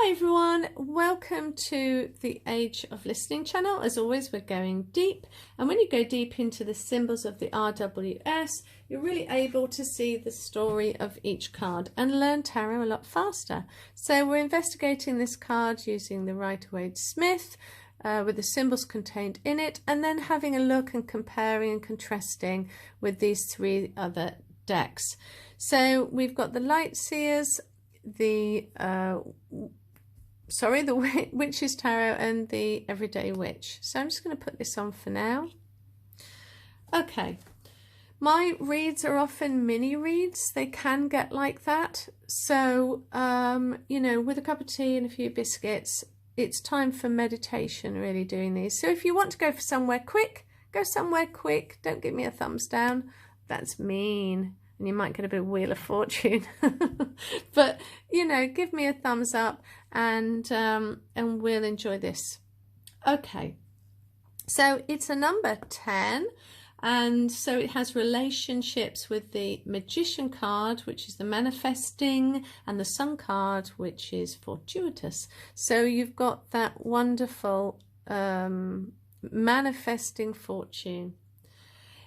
Hi everyone, welcome to the Age of Listening channel. As always, we're going deep, and when you go deep into the symbols of the RWS, you're really able to see the story of each card and learn tarot a lot faster. So we're investigating this card using the Rider-Waite-Smith with the symbols contained in it, and then having a look and comparing and contrasting with these three other decks. So we've got the Light Seers, the Witch's Tarot, and the Everyday Witch. So I'm just going to put this on for now. Okay, my reads are often mini reads. They can get like that. So you know, with a cup of tea and a few biscuits, it's time for meditation, really, doing these. So if you want to go for somewhere quick, go somewhere quick. Don't give me a thumbs down. That's mean. And you might get a bit of Wheel of Fortune. But, you know, give me a thumbs up and we'll enjoy this. Okay, so it's a number 10, and so it has relationships with the Magician card, which is the manifesting, and the Sun card, which is fortuitous. So you've got that wonderful manifesting fortune.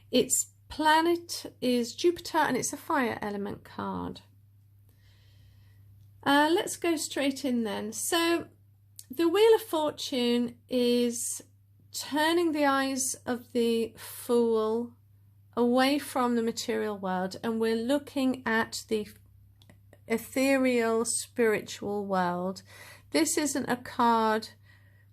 Its planet is Jupiter, and it's a fire element card. Let's go straight in then. So the Wheel of Fortune is turning the eyes of the Fool away from the material world, and we're looking at the ethereal spiritual world. This isn't a card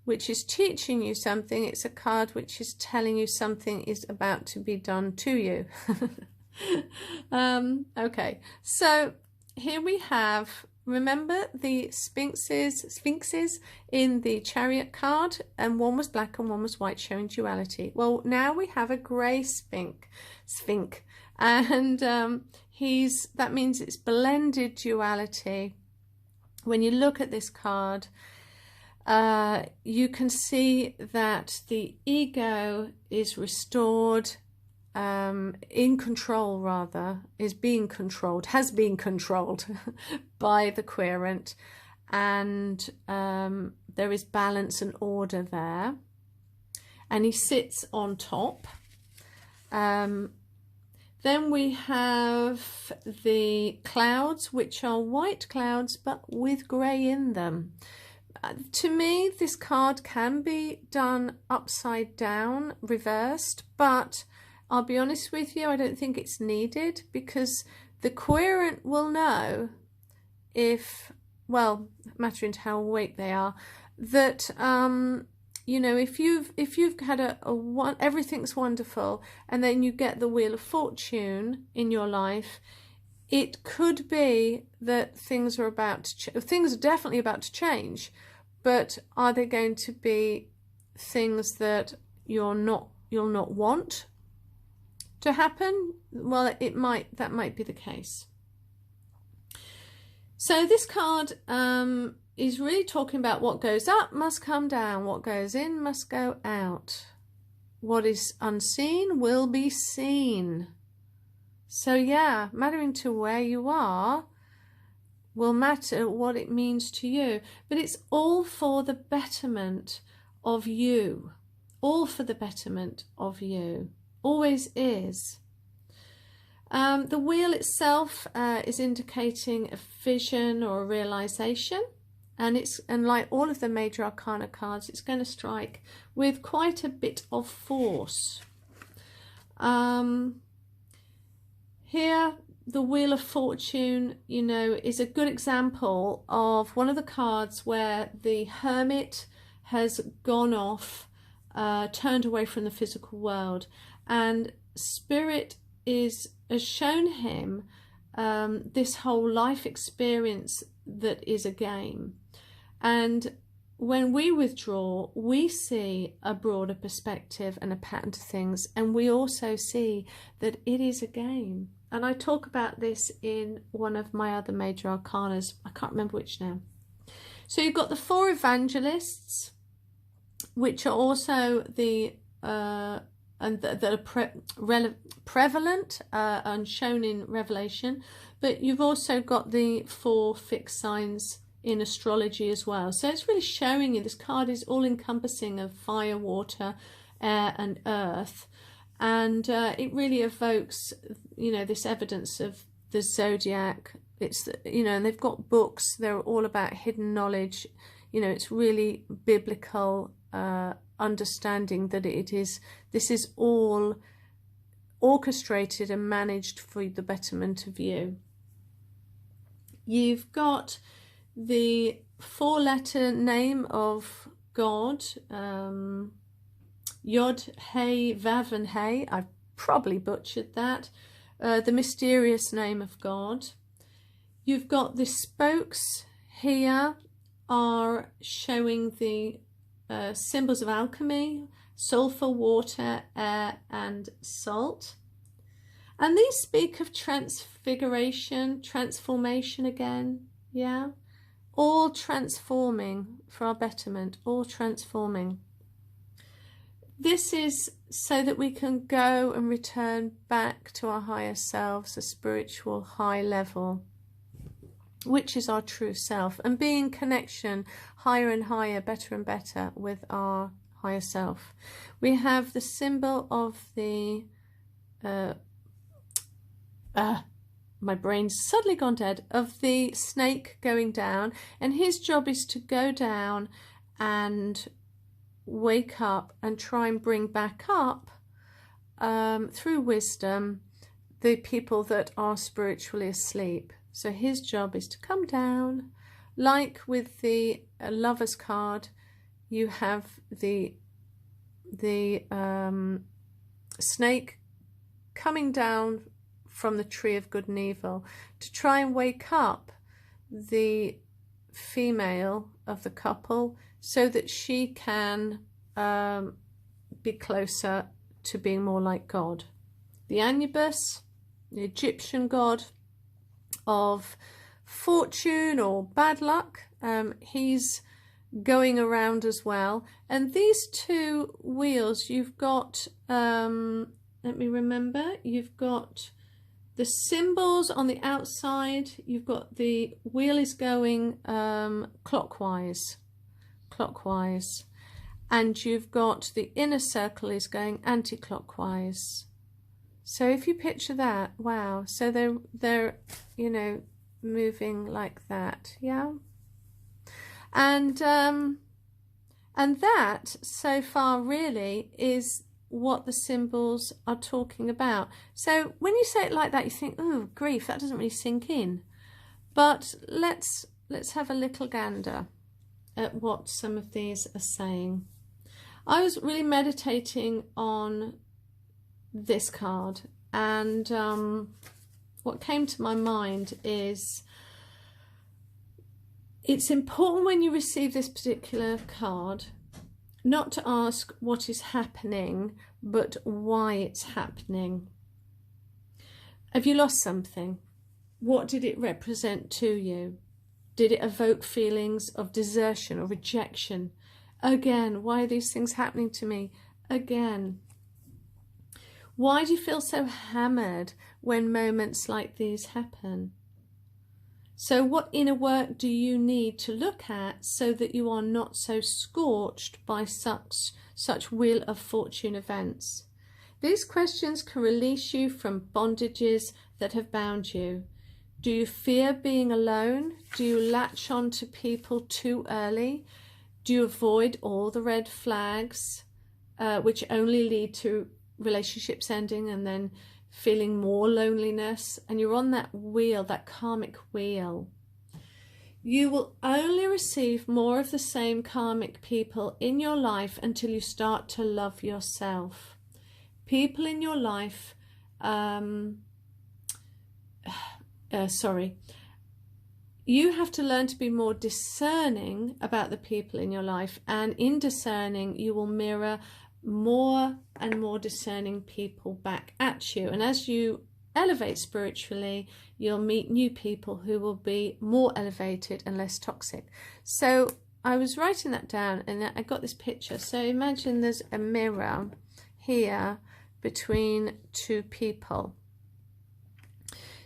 which is teaching you something, it's a card which is telling you something is about to be done to you. Okay, so here we have, remember the sphinxes in the Chariot card, and one was black and one was white, showing duality. Well, now we have a grey sphinx, and that means it's blended duality. When you look at this card, you can see that the ego is restored, in control rather, has been controlled by the querent, and there is balance and order there, and he sits on top. Then we have the clouds, which are white clouds but with grey in them. To me, this card can be done upside down, reversed, but I'll be honest with you, I don't think it's needed, because the querent will know if, well, mattering to how awake they are, that you know, if you've had everything's wonderful, and then you get the Wheel of Fortune in your life, it could be that things are definitely about to change, but are they going to be things that you'll not want to happen? Well, that might be the case. So this card is really talking about what goes up must come down, what goes in must go out, what is unseen will be seen. So yeah, mattering to where you are will matter what it means to you, but it's all for the betterment of you, all for the betterment of you, always is. The wheel itself is indicating a vision or a realization, and like all of the major arcana cards, it's going to strike with quite a bit of force. Here, the Wheel of Fortune, you know, is a good example of one of the cards where the Hermit has gone off, turned away from the physical world, and Spirit has shown him this whole life experience that is a game. And when we withdraw, we see a broader perspective and a pattern to things, and we also see that it is a game. And I talk about this in one of my other major arcanas. I can't remember which now. So you've got the 4 evangelists, which are also the and that are prevalent and shown in Revelation. But you've also got the 4 fixed signs in astrology as well. So it's really showing you this card is all encompassing of fire, water, air and earth, and it really evokes, you know, this evidence of the zodiac. It's, you know, and they've got books, they're all about hidden knowledge. You know, it's really biblical understanding that this is all orchestrated and managed for the betterment of you. You've got the 4-letter name of God, Yod, Hey, Vav and Hey. I've probably butchered that. The mysterious name of God. You've got the spokes here are showing the symbols of alchemy, sulfur, water, air and salt. And these speak of transfiguration, transformation again, yeah? All transforming for our betterment, all transforming. This is so that we can go and return back to our higher selves, a spiritual high level, which is our true self, and be in connection higher and higher, better and better with our higher self. We have the symbol of the my brain's suddenly gone dead, of the snake going down, and his job is to go down and wake up and try and bring back up through wisdom the people that are spiritually asleep. So his job is to come down, like with the Lover's card. You have the snake coming down from the tree of good and evil to try and wake up the female of the couple so that she can be closer to being more like God. The Anubis, the Egyptian god of fortune or bad luck, he's going around as well. And these two wheels, you've got, let me remember, you've got the symbols on the outside, you've got the wheel is going clockwise, and you've got the inner circle is going anti-clockwise. So if you picture that, wow, so they're you know, moving like that, yeah. And that so far really is what the symbols are talking about. So when you say it like that, you think, oh grief, that doesn't really sink in. But let's have a little gander at what some of these are saying. I was really meditating on this card, and what came to my mind is it's important when you receive this particular card not to ask what is happening, but why it's happening. Have you lost something? What did it represent to you? Did it evoke feelings of desertion or rejection? Again, why are these things happening to me? Again. Why do you feel so hammered when moments like these happen? So what inner work do you need to look at so that you are not so scorched by such wheel of fortune events? These questions can release you from bondages that have bound you. Do you fear being alone? Do you latch on to people too early? Do you avoid all the red flags, which only lead to relationships ending and then feeling more loneliness? And you're on that wheel, that karmic wheel. You will only receive more of the same karmic people in your life until you start to love yourself. People in your life, you have to learn to be more discerning about the people in your life, and in discerning you will mirror more and more discerning people back at you. And as you elevate spiritually, you'll meet new people who will be more elevated and less toxic. So I was writing that down and I got this picture. So imagine there's a mirror here between two people.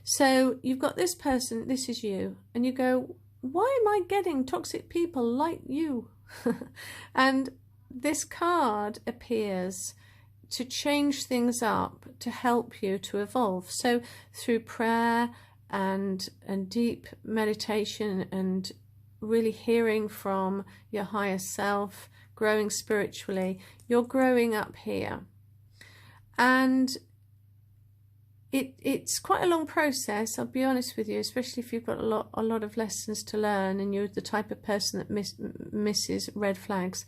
So you've got this person, this is you, and you go, why am I getting toxic people like you? And this card appears to change things up, to help you to evolve. So through prayer and deep meditation and really hearing from your higher self, growing spiritually, you're growing up here. And it's quite a long process, I'll be honest with you, especially if you've got a lot of lessons to learn and you're the type of person that misses red flags.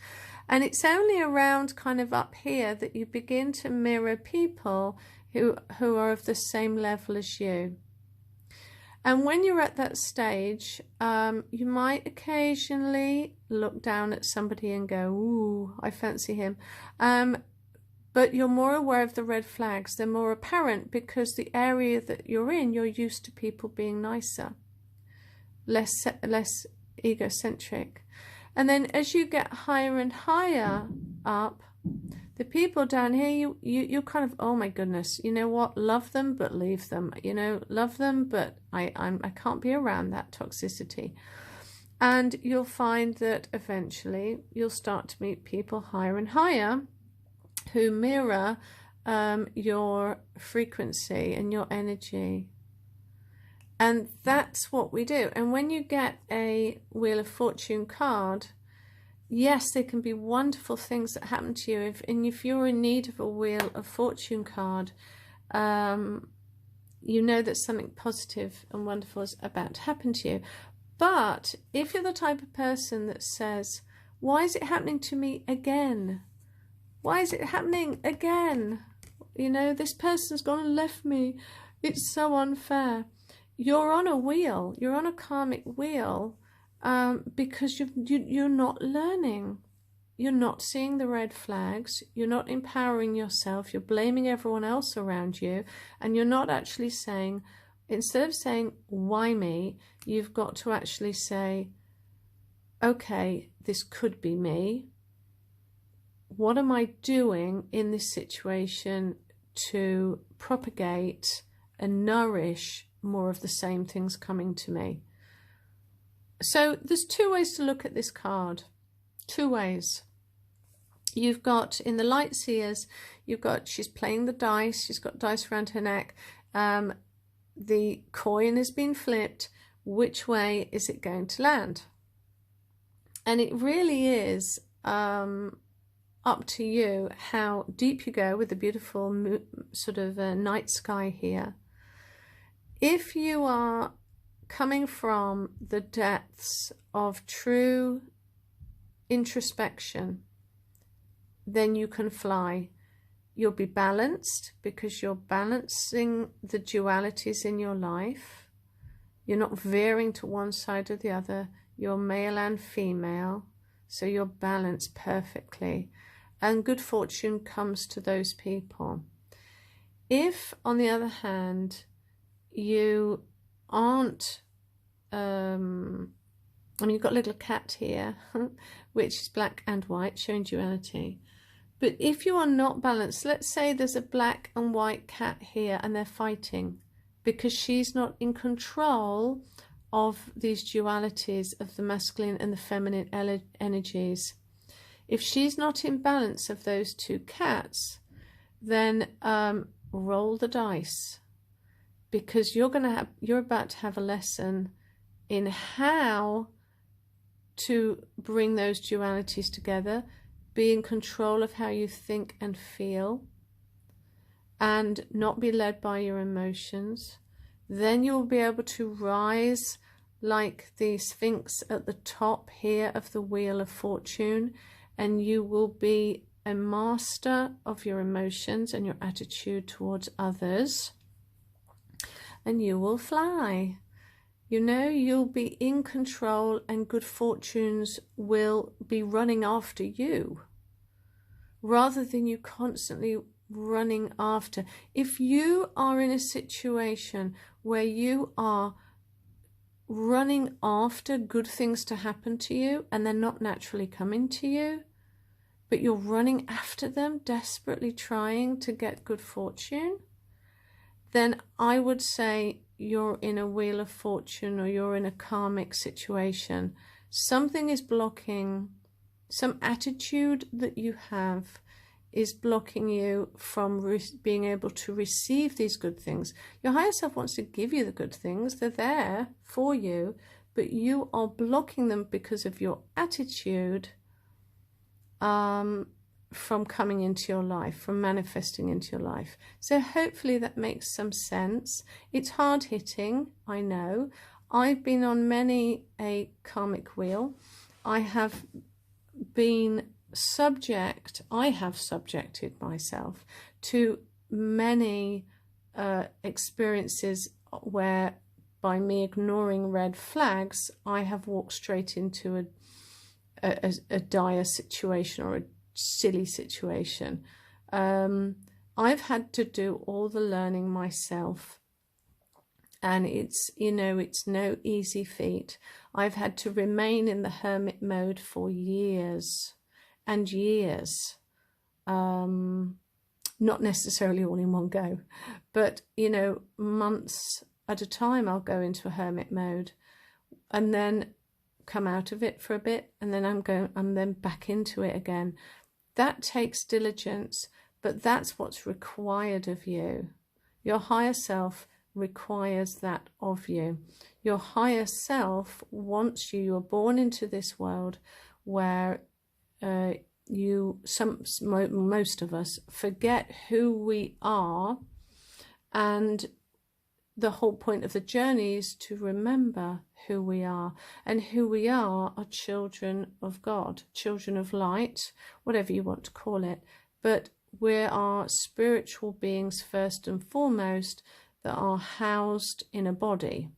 And it's only around kind of up here that you begin to mirror people who are of the same level as you. And when you're at that stage, you might occasionally look down at somebody and go, ooh, I fancy him. But you're more aware of the red flags. They're more apparent because the area that you're in, you're used to people being nicer, less egocentric. And then as you get higher and higher up, the people down here, you're kind of, oh my goodness, you know what? Love them, but leave them. You know, love them, but I can't be around that toxicity. And you'll find that eventually you'll start to meet people higher and higher who mirror your frequency and your energy. And that's what we do. And when you get a Wheel of Fortune card, yes, there can be wonderful things that happen to you. If you're in need of a Wheel of Fortune card, you know that something positive and wonderful is about to happen to you. But if you're the type of person that says, why is it happening to me again? Why is it happening again? You know, this person's gone and left me. It's so unfair. You're on a wheel. You're on a karmic wheel because you're not learning. You're not seeing the red flags. You're not empowering yourself. You're blaming everyone else around you. And you're not actually saying, instead of saying, why me? You've got to actually say, okay, this could be me. What am I doing in this situation to propagate and nourish more of the same things coming to me? So there's two ways to look at this card. Two ways. You've got, in the Light Seers, you've got, she's playing the dice. She's got dice around her neck. The coin has been flipped. Which way is it going to land? And it really is up to you how deep you go with the beautiful sort of night sky here. If you are coming from the depths of true introspection, then you can fly. You'll be balanced because you're balancing the dualities in your life. You're not veering to one side or the other. You're male and female, so you're balanced perfectly. And good fortune comes to those people. If, on the other hand, you aren't, I mean, you've got a little cat here, which is black and white, showing duality. But if you are not balanced, let's say there's a black and white cat here and they're fighting because she's not in control of these dualities of the masculine and the feminine energies. If she's not in balance of those two cats, then roll the dice, because you're about to have a lesson in how to bring those dualities together, be in control of how you think and feel, and not be led by your emotions. Then you'll be able to rise like the Sphinx at the top here of the Wheel of Fortune, and you will be a master of your emotions and your attitude towards others, and you will fly. You know, you'll be in control and good fortunes will be running after you rather than you constantly running after. If you are in a situation where you are running after good things to happen to you and they're not naturally coming to you, but you're running after them, desperately trying to get good fortune, then I would say you're in a wheel of fortune, or you're in a karmic situation. Something is blocking, some attitude that you have is blocking you from being able to receive these good things. Your higher self wants to give you the good things. They're there for you, but you are blocking them because of your attitude from coming into your life, from manifesting into your life. So hopefully that makes some sense. It's hard hitting, I know. I've been on many a karmic wheel. I have subjected myself to many experiences where, by me ignoring red flags, I have walked straight into a dire situation or a silly situation. I've had to do all the learning myself, and it's no easy feat. I've had to remain in the hermit mode for years and years, not necessarily all in one go, but months at a time. I'll go into a hermit mode and then come out of it for a bit, and then I'm then back into it again. That takes diligence, but that's what's required of you. Your higher self requires that of you. Your higher self wants you. You're born into this world where most of us forget who we are, and the whole point of the journey is to remember who we are, and who we are children of God, children of light, whatever you want to call it. But we are spiritual beings first and foremost that are housed in a body.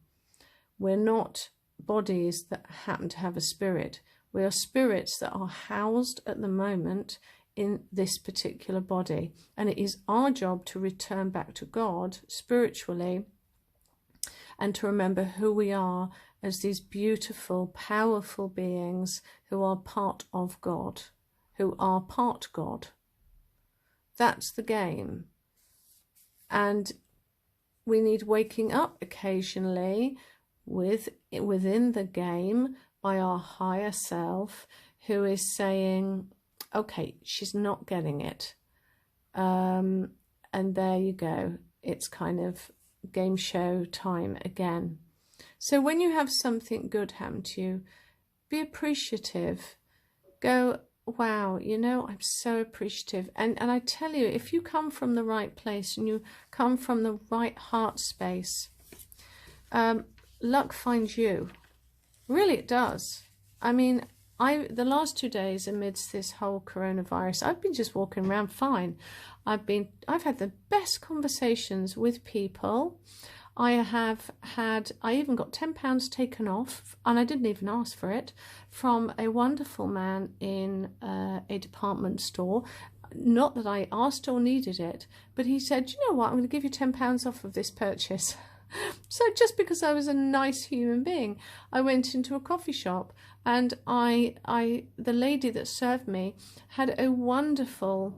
We're not bodies that happen to have a spirit. We are spirits that are housed at the moment in this particular body, and it is our job to return back to God spiritually and to remember who we are as these beautiful, powerful beings who are part of God, who are part God. That's the game. And we need waking up occasionally within the game by our higher self, who is saying, okay, she's not getting it. And there you go. It's kind of game show time again. So when you have something good happen to you, be appreciative. Go, wow, I'm so appreciative. And I tell you, if you come from the right place and you come from the right heart space, luck finds you. Really, it does. I mean, the last 2 days amidst this whole coronavirus, I've been just walking around fine. I've had the best conversations with people. I even got £10 taken off, and I didn't even ask for it, from a wonderful man in a department store. Not that I asked or needed it, but he said, you know what, I'm going to give you £10 off of this purchase. So just because I was a nice human being, I went into a coffee shop, and the lady that served me had a wonderful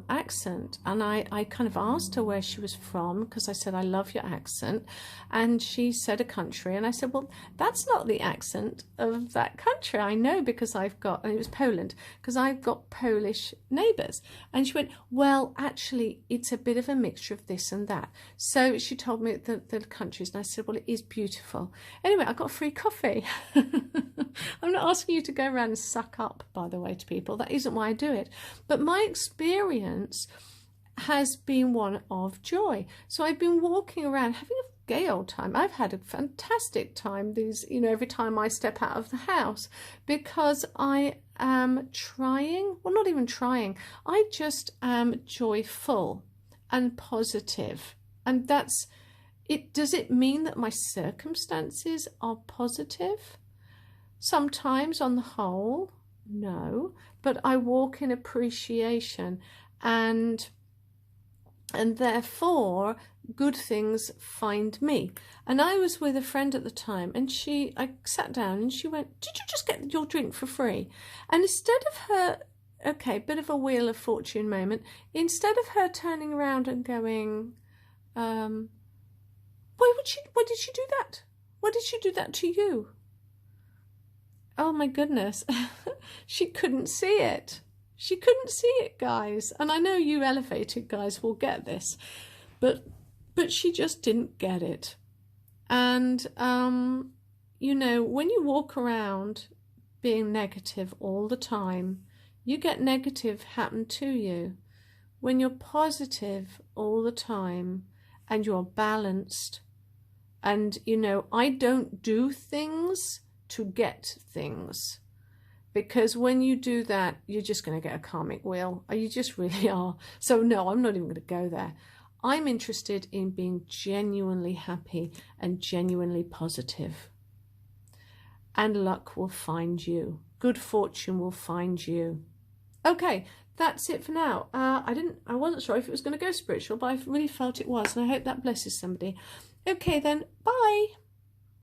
accent, and I kind of asked her where she was from, because I said, I love your accent, and she said a country, and I said, well, that's not the accent of that country. I know, because and it was Poland, because I've got Polish neighbours. And she went, well, actually, it's a bit of a mixture of this and that. So she told me the countries, and I said, well, it is beautiful. Anyway, I got free coffee. I'm not asking you to go around and suck up, by the way, to people. That isn't why I do it. But my experience has been one of joy. So I've been walking around having a gay old time. I've had a fantastic time every time I step out of the house, because I am trying, well, not even trying, I just am joyful and positive. And that's it. Does it mean that my circumstances are positive? Sometimes, on the whole, no, but I walk in appreciation, and therefore good things find me. And I was with a friend at the time, and I sat down and she went, did you just get your drink for free? And instead of her okay, bit of a Wheel of Fortune moment. Instead of her turning around and going, why did she do that? Why did she do that to you? Oh my goodness. She couldn't see it. She couldn't see it, guys. And I know you elevated guys will get this, but she just didn't get it. And, you know, when you walk around being negative all the time, you get negative happen to you. When you're positive all the time and you're balanced, and, you know, I don't do things to get things, because when you do that, you're just going to get a karmic wheel. You just really are. So no, I'm not even going to go there. I'm interested in being genuinely happy and genuinely positive. And luck will find you. Good fortune will find you. Okay, that's it for now. I wasn't sure if it was going to go spiritual, but I really felt it was, and I hope that blesses somebody. Okay then, bye.